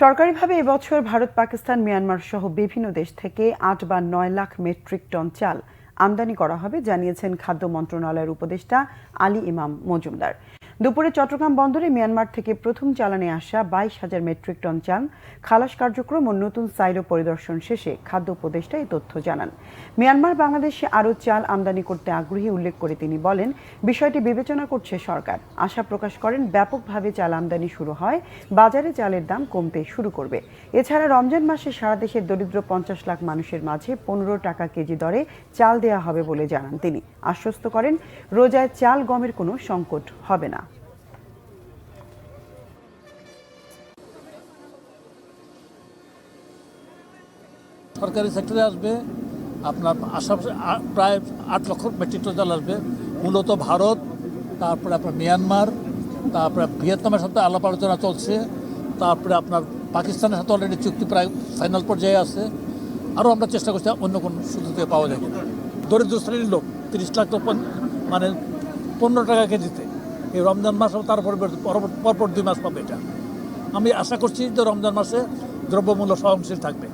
সরকারিভাবে এবছর ভারত, পাকিস্তান, মিয়ানমার সহ বিভিন্ন দেশ থেকে ৮ বা ৯ লাখ মেট্রিক টন চাল আমদানি করা হবে, জানিয়েছেন খাদ্য মন্ত্রণালয়ের উপদেষ্টা আলী ইমাম মজুমদার। দুপুরে চট্টগ্রাম বন্দরে মিয়ানমার থেকে প্রথম চালানে আসা ২২,০০০ মেট্রিক টন চাল খালাস কার্যক্রম ও নতুন সাইলো পরিদর্শন শেষে খাদ্য উপদেষ্টা এই তথ্য জানান। মিয়ানমার বাংলাদেশে আরও চাল আমদানি করতে আগ্রহী উল্লেখ করে তিনি বলেন, বিষয়টি বিবেচনা করছে সরকার। আশা প্রকাশ করেন, ব্যাপকভাবে চাল আমদানি শুরু হয় বাজারে চালের দাম কমতে শুরু করবে। এছাড়া রমজান মাসে সারা দেশের দরিদ্র ৫০ লাখ মানুষের মাঝে ১৫ টাকা কেজি দরে চাল দেয়া হবে বলে জানান তিনি। আশ্বস্ত করেন, রোজায় চাল গমের কোনো সংকট হবে না। সরকারি সেক্টরে আসবে আপনার আশেপাশে প্রায় ৮ লক্ষ মেট্রিক টন চাল আসবে, মূলত ভারত, তারপরে আপনার মিয়ানমার, তারপরে ভিয়েতনামের সাথে আলাপ আলোচনা চলছে, তারপরে আপনার পাকিস্তানের সাথে অলরেডি চুক্তি প্রায় ফাইনাল পর্যায়ে আছে। আরও আমরা চেষ্টা করছি অন্য কোনো সুযোগ থেকে পাওয়া যায় কিনা। দরিদ্র শ্রেণীর লোক ৩০ লাখ তো মানে ১৫ টাকা কেজিতে এই রমজান মাস তারপরে পরপর ২ মাস পাবে। এটা আমি আশা করছি যে রমজান মাসে দ্রব্যমূল্য সহনশীল থাকবে।